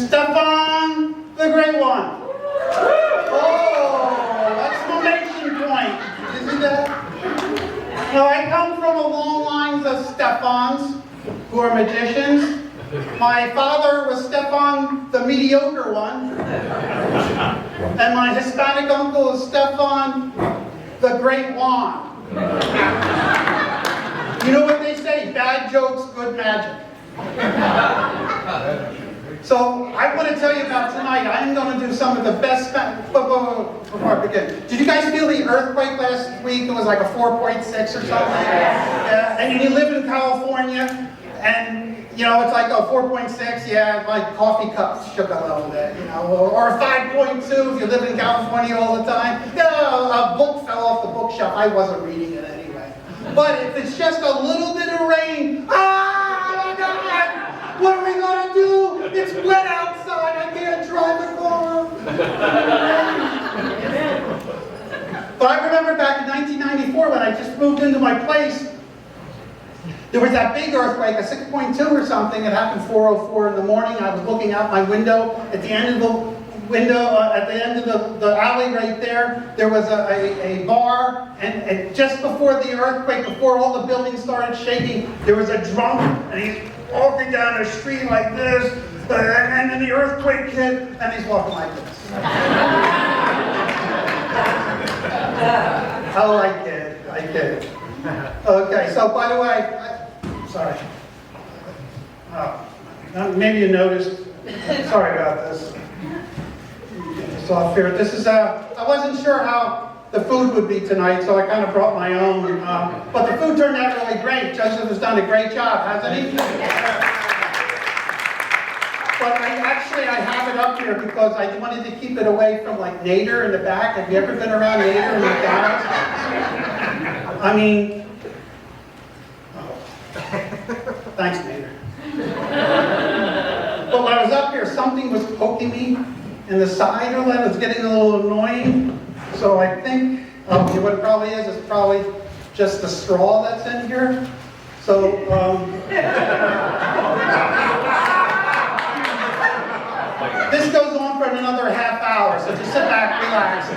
Stefan the Great One. Oh, exclamation point. Did you see that? Now, I come from a long line of Stefans, who are magicians. My father was Stefan the Mediocre One. And my Hispanic uncle is Stefan the Great One. You know what they say? Bad jokes, good magic. So, I want to tell you about tonight. I'm going to do some of the best... Before I begin. Did you guys feel the earthquake last week? It was like a 4.6 or something. Yeah. And you live in California, and you know, it's like a 4.6, yeah, like coffee cups shook a little bit, you know, or a 5.2 if you live in California all the time. Yeah, a book fell off the bookshelf. I wasn't reading it anyway. But if it's just a little bit of rain, my God, what are we going to do? It's wet outside. I can't drive the car. But I remember back in 1994 when I just moved into my place, there was that big earthquake, a 6.2 or something. It happened 4:04 in the morning. I was looking out my window. At the end of the window, at the end of the alley right there, there was a bar. And just before the earthquake, before all the buildings started shaking, there was a drunk, and he's walking down the street like this. And then the earthquake hit, and he's walking like this. Oh, I kid. Okay, so by the way, sorry. Maybe you noticed. Sorry about this. It's off here. This is I wasn't sure how the food would be tonight, so I kind of brought my own. But the food turned out really great. Joseph has done a great job, hasn't he? But I have it up here because I wanted to keep it away from like Nader in the back. Have you ever been around Nader in McDonald's? I mean, thanks, Nader. But when I was up here, something was poking me in the side or that. It was getting a little annoying. So I think, what it probably is probably just the straw that's in here. So, this goes on for another half hour, so just sit back, relax.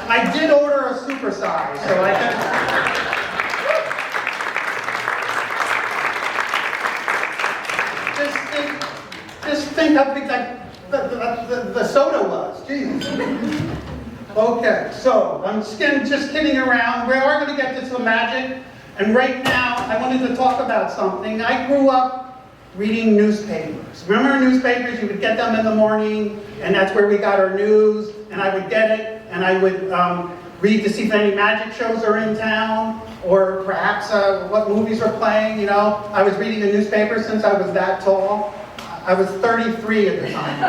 I did order a supersize, so I can... Just think how big the soda was. Jeez. Okay, so I'm just kidding around. We are going to get to some magic. And right now, I wanted to talk about something. I grew up reading newspapers. Remember newspapers? You would get them in the morning, and that's where we got our news. And I would get it, and I would read to see if any magic shows are in town, or perhaps what movies are playing. You know, I was reading a newspaper since I was that tall. I was 33 at the time.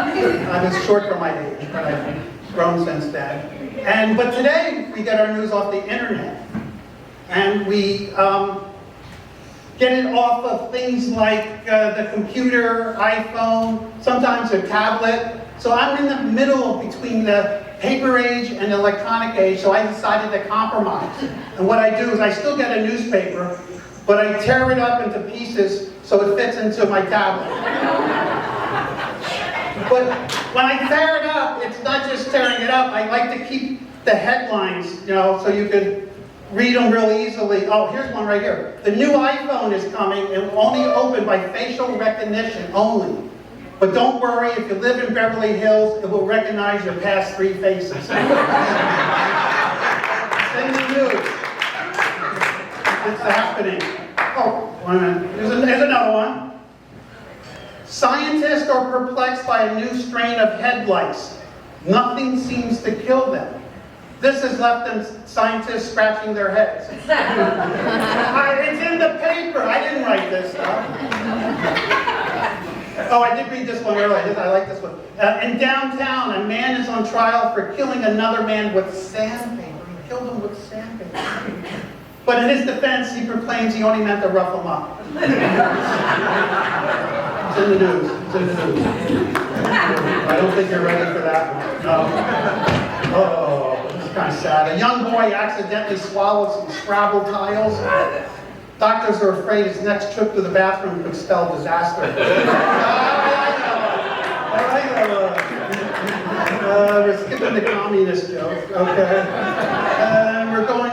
I was short for my age, but I've grown since then. But today, we get our news off the internet. And we get it off of things like the computer, iPhone, sometimes a tablet. So I'm in the middle between the paper age and the electronic age, so I decided to compromise. And what I do is I still get a newspaper, but I tear it up into pieces so it fits into my tablet. But when I tear it up, it's not just tearing it up. I like to keep the headlines, you know, so you can read them real easily. Oh, here's one right here. The new iPhone is coming. It will only open by facial recognition only. But don't worry, if you live in Beverly Hills, it will recognize your past 3 faces. It's in the news. It's happening. Oh, wait a minute. Here's another one. Scientists are perplexed by a new strain of head lice. Nothing seems to kill them. This has left them scientists scratching their heads. It's in the paper. I didn't write this stuff. Oh, I did read this one earlier. I like this one. In downtown, a man is on trial for killing another man with sandpaper. He killed him with sandpaper. But in his defense, he proclaims he only meant to rough him up. It's in the news. It's in the news. I don't think you're ready for that one. No. Oh. kind of sad. A young boy accidentally swallowed some Scrabble tiles. Doctors are afraid his next trip to the bathroom could spell disaster. We're skipping the communist joke, okay? We're going,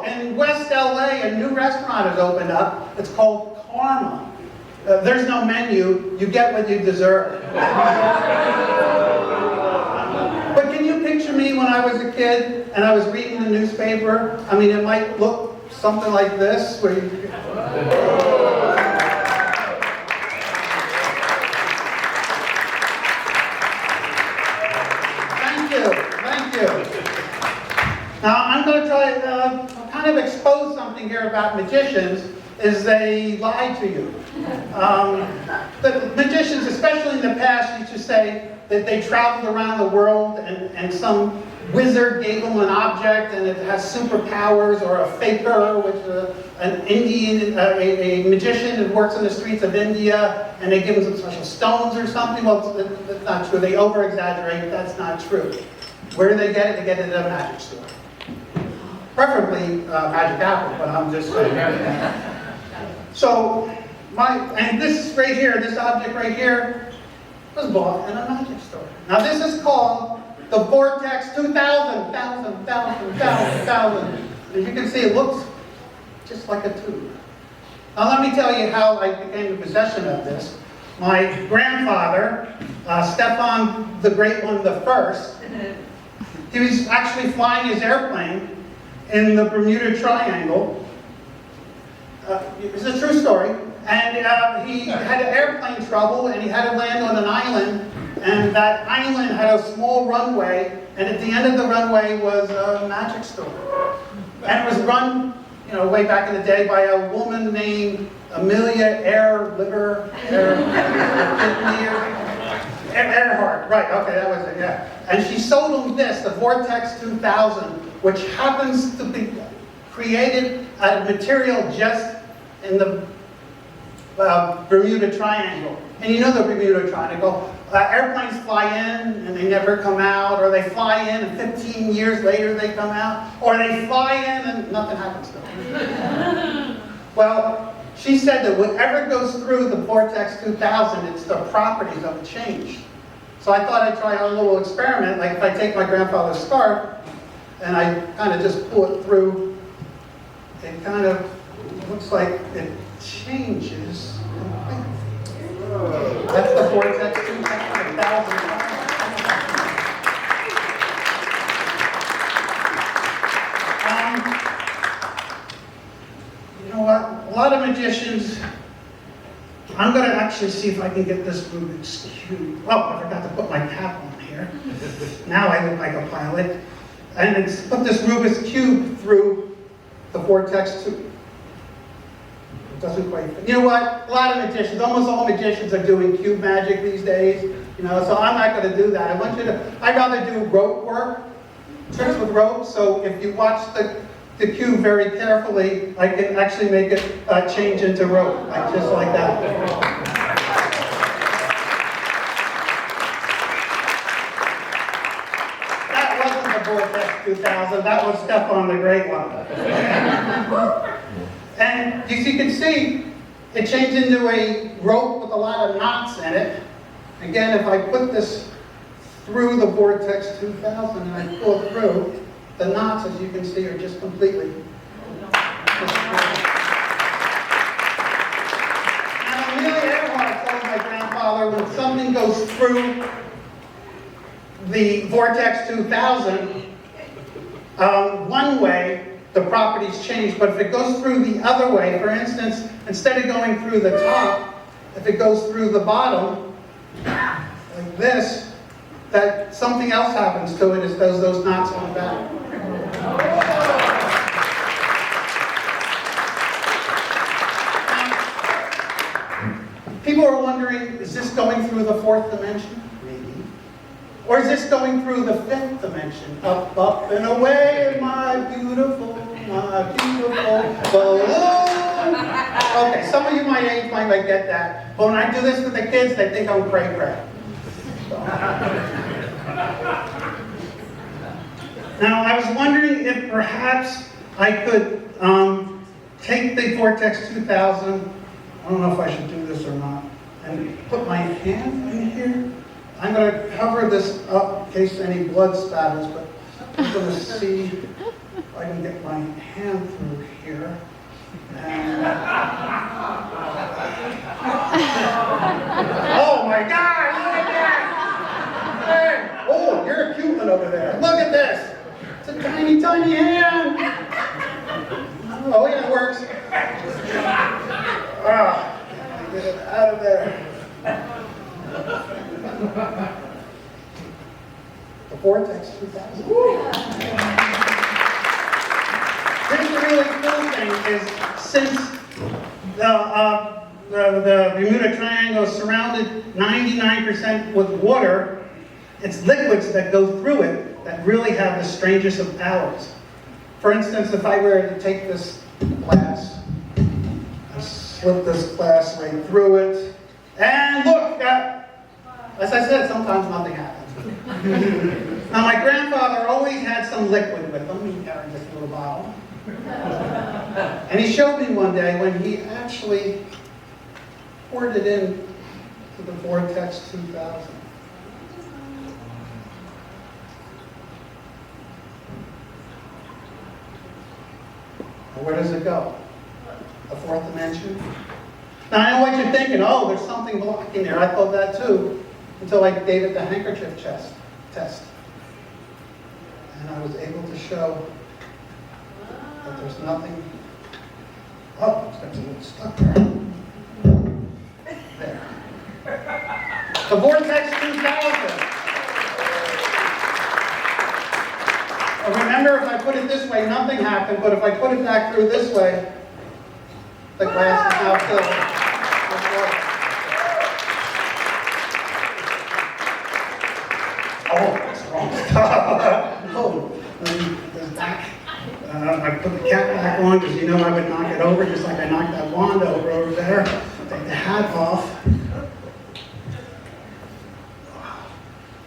in West LA, a new restaurant has opened up. It's called Karma. There's no menu. You get what you deserve. But can you picture me when I was a kid and I was reading the newspaper? I mean, it might look something like this, where you... Thank you. Now, I'm going to try to kind of expose something here about magicians, is they lie to you. The magicians, especially in the past, used to say that they traveled around the world and some wizard gave them an object and it has superpowers, or a faker, which an Indian, a magician that works in the streets of India, and they give them some special stones or something. Well, that's not true. They over-exaggerate. That's not true. Where do they get it? They get it at a magic store. Preferably Magic Apple, but I'm just saying. So, and this right here, this object right here, was bought in a magic store. Now this is called the Vortex 2000. As you can see, it looks just like a tube. Now let me tell you how I became in possession of this. My grandfather, Stefan the Great One, the first, he was actually flying his airplane in the Bermuda Triangle. It's a true story. And he had airplane trouble, and he had to land on an island. And that island had a small runway, and at the end of the runway was a magic store. And it was run, way back in the day by a woman named Amelia Earhart. Right, okay, that was it, yeah. And she sold him this, the Vortex 2000, which happens to be created out of material just in the Bermuda Triangle. And you know the Bermuda Triangle. Airplanes fly in and they never come out, or they fly in and 15 years later they come out, or they fly in and nothing happens to them. Well, she said that whatever goes through the Vortex 2000, it's the properties of it change. So I thought I'd try a little experiment, like if I take my grandfather's scarf and I kind of just pull it through, it kind of looks like it changes completely. That's the Vortex 2000. You know what? A lot of magicians, I'm going to actually see if I can get this Rubik's Cube. Oh, I forgot to put my cap on here. Now I look like a pilot. And put this Rubik's Cube through the Vortex 2. It doesn't quite fit. You know what? A lot of magicians, almost all magicians are doing cube magic these days. So I'm not going to do that. I'd rather do rope work, tricks with rope. So if you watch the cube very carefully, I can actually make it change into rope, just like that. That wasn't the Vortex 2000, that was Stefan the Great One. And as you can see, it changed into a rope with a lot of knots in it. Again, if I put this through the Vortex 2000 and I pull it through, the knots, as you can see, are just completely destroyed. And Amelia Earhart told my grandfather, when something goes through the Vortex 2000, one way, the properties change, but if it goes through the other way, for instance, instead of going through the top, if it goes through the bottom, like this, that something else happens to it as those knots come back. People are wondering, is this going through the fourth dimension? Maybe. Or is this going through the fifth dimension? Up, up, and away, my beautiful balloon. Okay, some of you my age might get that. But when I do this with the kids, they think I'm cray-cray. Now, I was wondering if perhaps I could take the Vortex 2000, I don't know if I should do this or not, and put my hand in here. I'm going to cover this up in case any blood spatters, but I'm going to see if I can get my hand through here. And... oh my God, look at that! Hey. Oh, you're a cute one over there. Look at this. It's a tiny, tiny hand. Oh, yeah, it works. Get it out of there. The Vortex 2000. Here's the really cool thing is, since the Bermuda Triangle is surrounded 99% with water, it's liquids that go through it that really have the strangest of powers. For instance, if I were to take this glass and slip this glass right through it, and look, as I said, sometimes nothing happens. Now, my grandfather always had some liquid with him. He carried this little bottle. And he showed me one day when he actually poured it in to the Vortex 2000. Where does it go? The fourth dimension? Now I know what you're thinking, oh, there's something blocking there. I thought that too, until I gave it the handkerchief test. And I was able to show that there's nothing. Oh, it's got a little stuck there. There. The Vortex 2000. Remember, if I put it this way, nothing happened, but if I put it back through this way, the glass is now filled with water. Oh, that's wrong stuff. Oh, there's back. I put the cap back on because you know I would knock it over just like I knocked that wand over there. Take the hat off.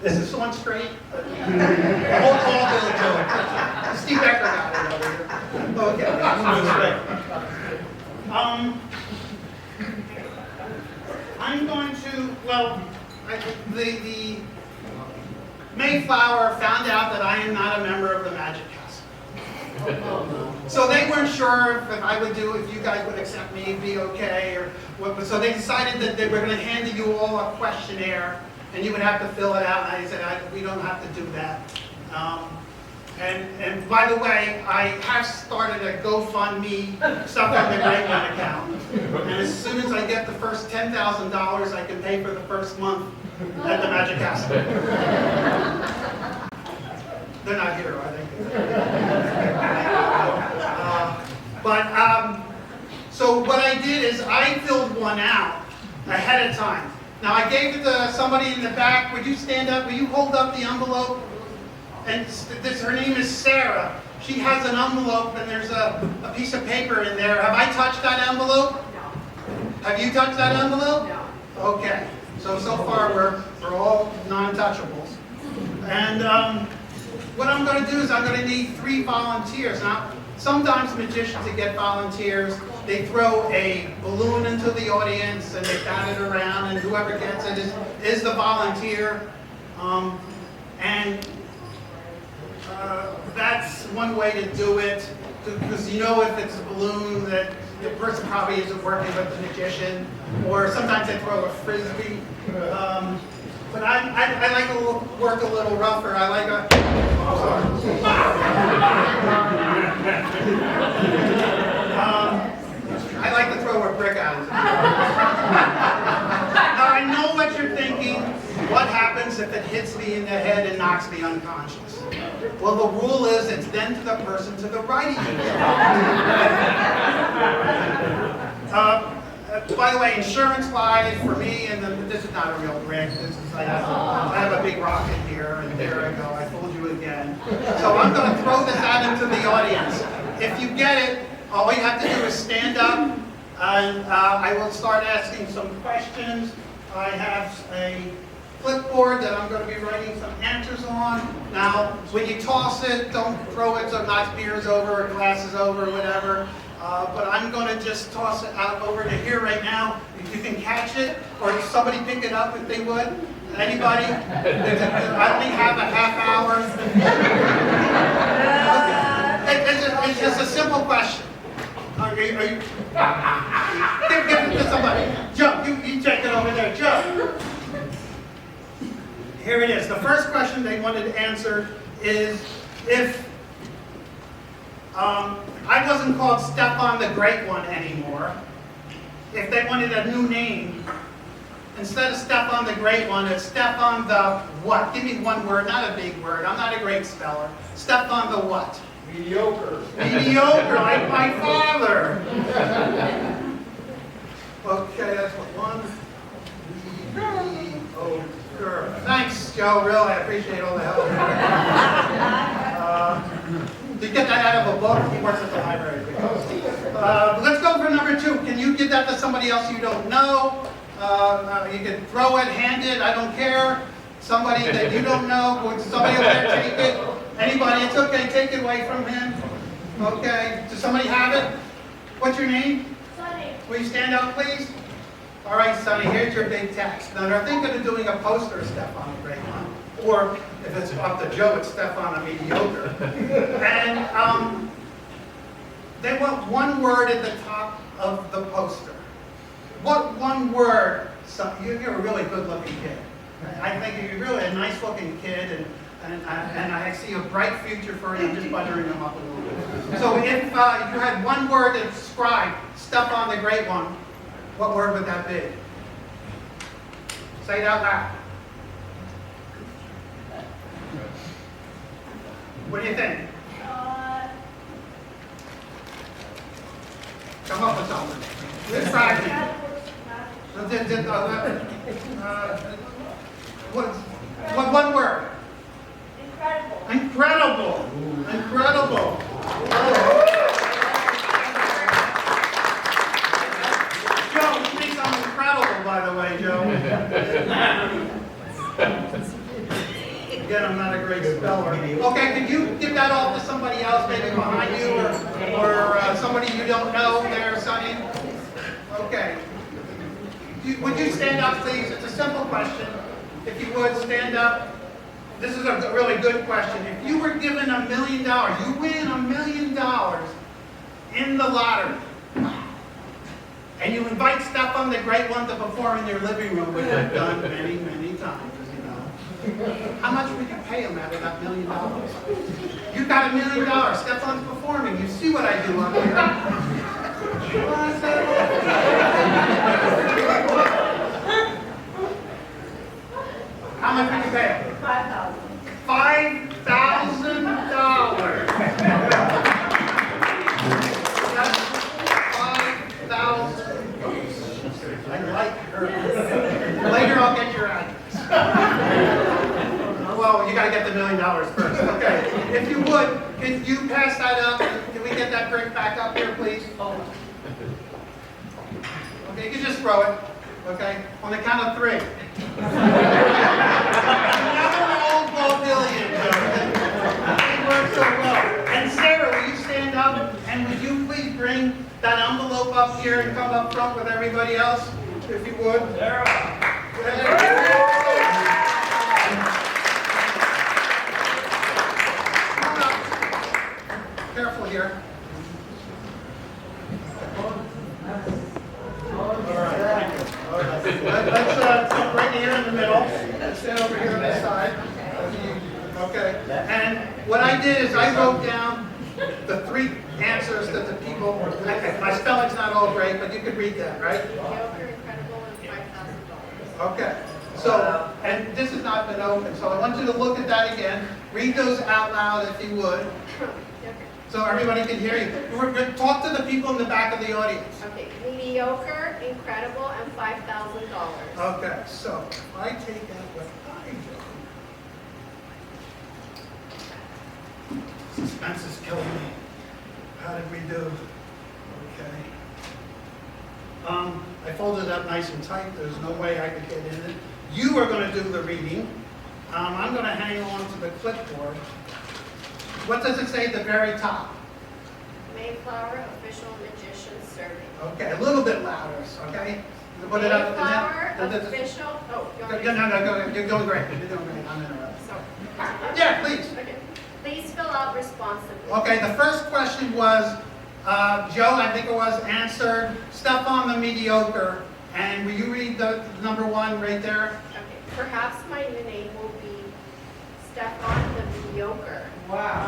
Is this one straight? Hold on, Steve Becker got it over here. Okay, I'm going to, well, the Mayflower found out that I am not a member of the Magic House. So they weren't sure if I would do, if you guys would accept me, be okay, or what. So they decided that they were going to hand you all a questionnaire, and you would have to fill it out. And I said, we don't have to do that. And by the way, I have started a GoFundMe Stefan the Great One account. And as soon as I get the first $10,000, I can pay for the first month at the Magic House. They're not here, are they? So what I did is I filled one out ahead of time. Now I gave it to somebody in the back. Would you stand up? Will you hold up the envelope? And her name is Sarah. She has an envelope and there's a piece of paper in there. Have I touched that envelope? No. Have you touched that envelope? No. Okay. So far we're all non-touchables. And what I'm going to do is I'm going to need 3 volunteers. Now, sometimes magicians that get volunteers, they throw a balloon into the audience and they bat it around, and whoever gets it is the volunteer. That's one way to do it, because you know if it's a balloon that the person probably isn't working with the magician, or sometimes they throw a frisbee. But I like to work a little rougher. I like a... I like to throw a brick at it. Now I know what you're thinking. What happens if it hits me in the head and knocks me unconscious? Well, the rule is it's then to the person to the right of you. By the way, insurance-wise for me, and this is not a real brick. This is I have a big rocket here, and there I go. I fooled you again. So I'm going to throw this out into the audience. If you get it, all you have to do is stand up, and I will start asking some questions. I have a clipboard that I'm going to be writing some answers on. Now, when you toss it, don't throw it so it knocks beers over or glasses over or whatever. But I'm going to just toss it out over to here right now. If you can catch it, or somebody pick it up if they would. Anybody? I only have a half hour. It's just a simple question. Are you give it to somebody. Joe, you take it over there. Joe. Here it is. The first question they wanted to answer is if I wasn't called Stefan the Great One anymore, if they wanted a new name, instead of Stefan the Great One, it's Stefan the what? Give me one word, not a big word. I'm not a great speller. Stefan the what? Mediocre. Mediocre, like my father. Okay, that's what one. Mediocre. Thanks, Joe. Really, I appreciate all the help. Did you get that out of a book? He works at the library. Let's go for number 2. Can you give that to somebody else you don't know? You can throw it, hand it, I don't care. Somebody that you don't know, would somebody over there take it? Anybody, it's okay, take it away from him. Okay, does somebody have it? What's your name? Sunny. Will you stand up, please? All right, Sonny, here's your big text. Now, they're thinking of doing a poster of Stefan the Great One. Or, if it's up to Joe, it's Stefan the Mediocre. And they want one word at the top of the poster. What one word? You're a really good-looking kid. I think you're really a nice-looking kid, and I see a bright future for you. I'm just buttering them up a little bit. So if you had one word to describe Stefan the Great One, what word would that be? Say it out loud. What do you think? Come up with something. Let's try it. What one word? Incredible. Incredible. Incredible. Joe, you think I'm incredible, by the way, Joe. Again, I'm not a great speller. Okay, can you give that off to somebody else, maybe behind you, or somebody you don't know there, Sonny? Okay. Would you stand up, please? It's a simple question. If you would, stand up. This is a really good question. If you were given $1 million, you win $1 million in the lottery, and you invite Stefan the Great One to perform in your living room, which I've done many, many times, as you know. How much would you pay him out of that $1 million? You got $1 million. Stefan's performing. You see what I do up here. How much would you pay him? $5,000. $5,000. That's 5,000. I like her. Later I'll get your address. Well, you got to get the $1 million first. Okay. If you would, can you pass that up? Can we get that brick back up here, please? Okay, you can just throw it. Okay? On the count of 3. Another old vaudevillian joke. It works so well. And Sarah, will you stand up and would you please bring that envelope up here and come up front with everybody else, if you would? Sarah. Come up. Careful here. Let's right here in the middle. Let's stand over here on this side. Okay. And what I did is I wrote down the 3 answers that the people. My spelling's not all great, but you could read that, right? Mediocre, incredible, and $5,000. Okay. So, and this has not been open, so I want you to look at that again. Read those out loud if you would. So everybody can hear you. Talk to the people in the back of the audience. Okay, mediocre, incredible, and $5,000. Okay, so if I take out what I do. Suspense is killing me. How did we do? Okay. I folded it up nice and tight. There's no way I could get in it. You are going to do the reading. I'm going to hang on to the clipboard. What does it say at the very top? Mayflower official magician serving. Okay, a little bit louder, okay? Put it up. Mayflower official, oh, you want me to- No, go ahead. You're doing great. You're doing great. I'm interrupting. So, Yeah, please. okay. Please fill out responsibly. Okay, the first question was, Joe, I think it was, answered Stefan the Mediocre. And will you read the number one right there? Okay, perhaps my new name will be Stefan the Mediocre. Wow.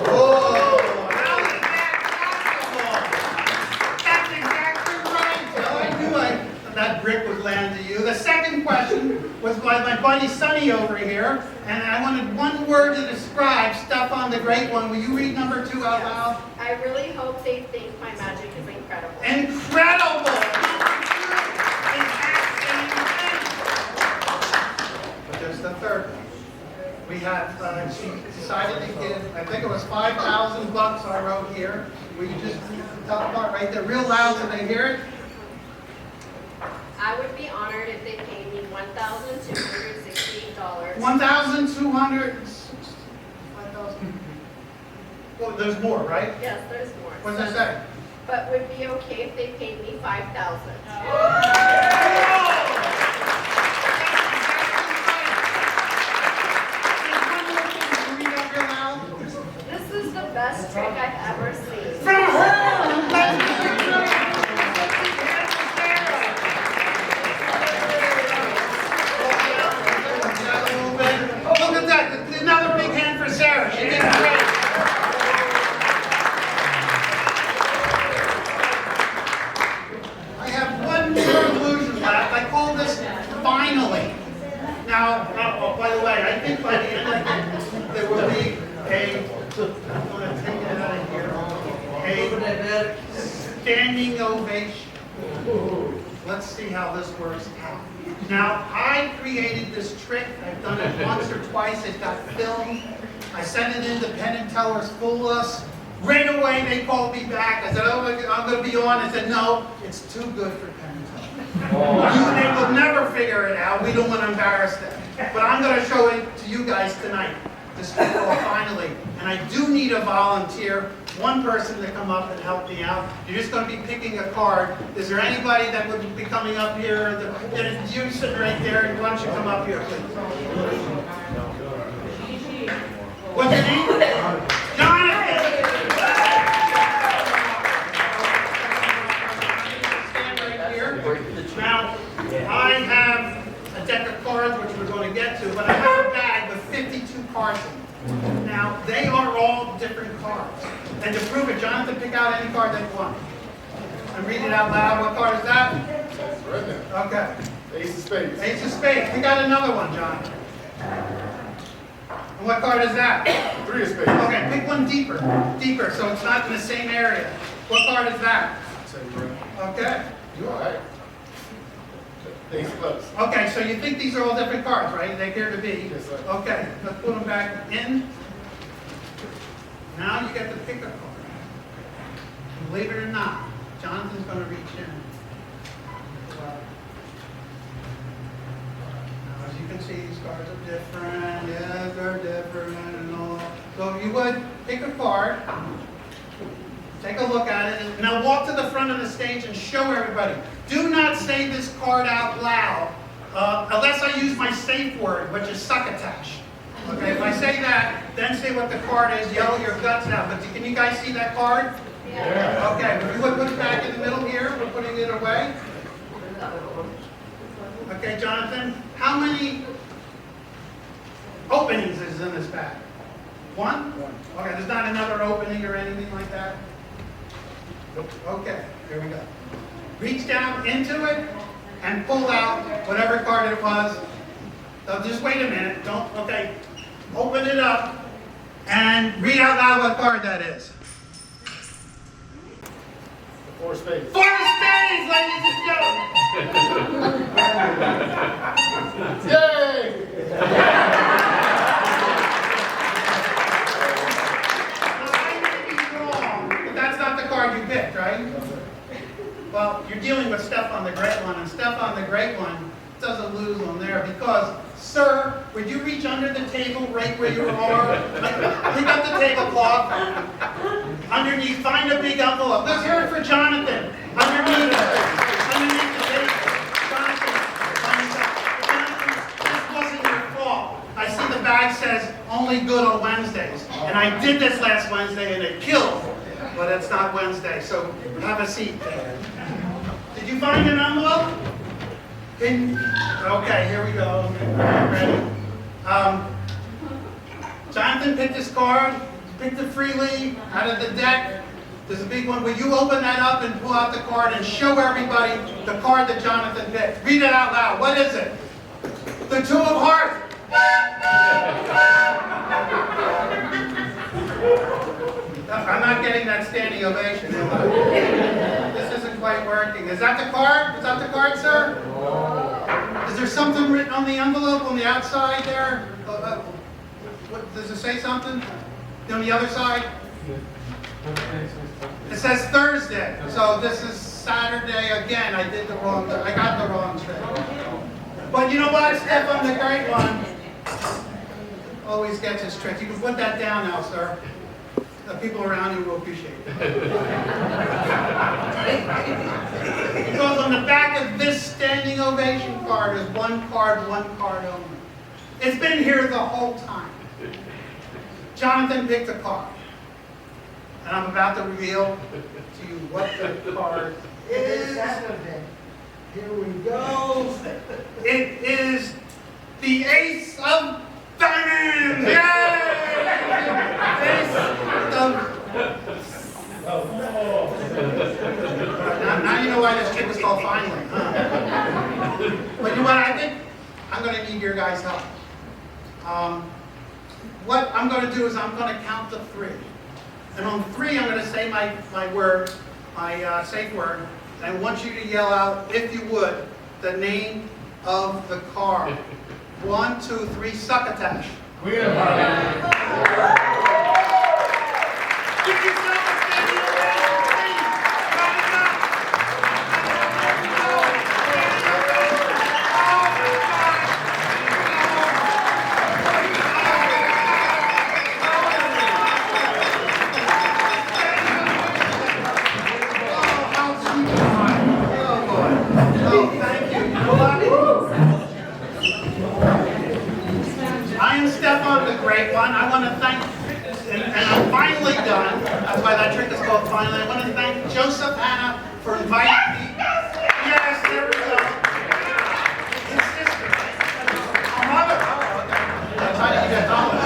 Oh, how is that possible? That's exactly right, Joe. I knew that brick would land to you. The second question was by my buddy Sonny over here. And I wanted one word to describe Stefan the Great One. Will you read number two out loud? I really hope they think my magic is incredible. Incredible! But there's the third one. We have, she decided to give, I think it was $5,000 I wrote here. Will you just read the top part right there, real loud so they hear it? I would be honored if they paid me $1,268. 1,200. Well, there's more, right? Yes, there's more. What does that say? But would be okay if they paid me $5,000. This is the best trick I've ever seen. From her! Let's look at that. Another big hand for Sarah. She did great. I have one more illusion left. I call this finally. Now, by the way, I think by the end of it, there will be I'm going to take it out of here, a standing ovation. Let's see how this works out. Now, I created this trick. I've done it once or twice. It got filmed. I sent it in to Penn and Teller's Fool Us. Right away, they called me back. I said, oh, I'm going to be on. I said, no, it's too good for Penn and Teller. They will never figure it out. We don't want to embarrass them. But I'm going to show it to you guys tonight. This trick called finally. And I do need a volunteer, one person to come up and help me out. You're just going to be picking a card. Is there anybody that would be coming up here? You sitting right there. Why don't you come up here, please? What's your name? Jonathan! Stand right here. Now, I have a deck of cards, which we're going to get to, but I have a bag with 52 cards in it. Now, they are all different cards. And to prove it, Jonathan, pick out any card that you want. And read it out loud. What card is that? Right there. Okay. Ace of spades. Ace of spades. Pick out another one, Jonathan. And what card is that? Three of spades. Okay, pick one deeper. Deeper, so it's not in the same area. What card is that? Okay. You all right? Ace of clubs. Okay, so you think these are all different cards, right? They appear to be. Yes, sir. Okay, let's put them back in. Now you get to pick a card. Believe it or not, Jonathan's going to reach in. Now, as you can see, these cards are different. Yes, they're different and all. So if you would, pick a card. Take a look at it, and now walk to the front of the stage and show everybody. Do not say this card out loud, unless I use my safe word, which is succotash. Okay, if I say that, then say what the card is, yell your guts out. But can you guys see that card? Yeah. Okay, if you would put it back in the middle here, we're putting it away. Okay, Jonathan, how many openings is in this bag? One? Okay, there's not another opening or anything like that? Okay, here we go. Reach down into it and pull out whatever card it was. So just wait a minute. Don't, okay. Open it up and read out loud what card that is. The four of spades. Four of spades, ladies and gentlemen. Yay! You picked, right? Well, you're dealing with Stefan the Great One, and Stefan the Great One doesn't lose on there because, sir, would you reach under the table right where you are? Pick up the tablecloth. Underneath, find a big envelope. Let's hear it for Jonathan. Underneath the table. Jonathan, this wasn't your fault. I see the bag says only good on Wednesdays. And I did this last Wednesday and it killed. But it's not Wednesday, so have a seat there. Did you find an envelope? Okay, here we go. Ready? Jonathan picked his card, picked it freely out of the deck. There's a big one. Will you open that up and pull out the card and show everybody the card that Jonathan picked? Read it out loud. What is it? The Two of Hearts. I'm not getting that standing ovation. This isn't quite working. Is that the card? Is that the card, sir? Is there something written on the envelope on the outside there? What, does it say something? On the other side? It says Thursday. So this is Saturday again. I got the wrong thing. But you know what? Stefan the Great One always gets his tricks. You can put that down now, sir. The people around you will appreciate it. Because on the back of this standing ovation card is one card only. It's been here the whole time. Jonathan picked a card. And I'm about to reveal to you what the card is. Here we go. It is the Ace of Diamonds! Yay! Ace of... Now you know why this trick is called finally, huh? But you know what I think? I'm going to need your guys' help. What I'm going to do is I'm going to count to 3. And on 3, I'm going to say my word, my safe word. And I want you to yell out, if you would, the name of the card. 1, 2, 3, succotash. We have our Give yourself a standing ovation, please. Round it up. I am Stefan the Great One. I want to thank, and I'm finally done. That's why that trick is called finally. I want to thank Joseph Hannah for inviting me. Yes, there we go. His sister. Oh, mother. That's how you get home.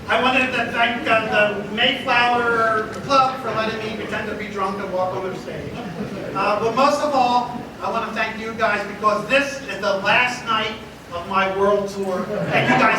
I wanted to thank the Mayflower Club for letting me pretend to be drunk and walk on their stage. But most of all, I want to thank you guys because this is the last night of my world tour, and you guys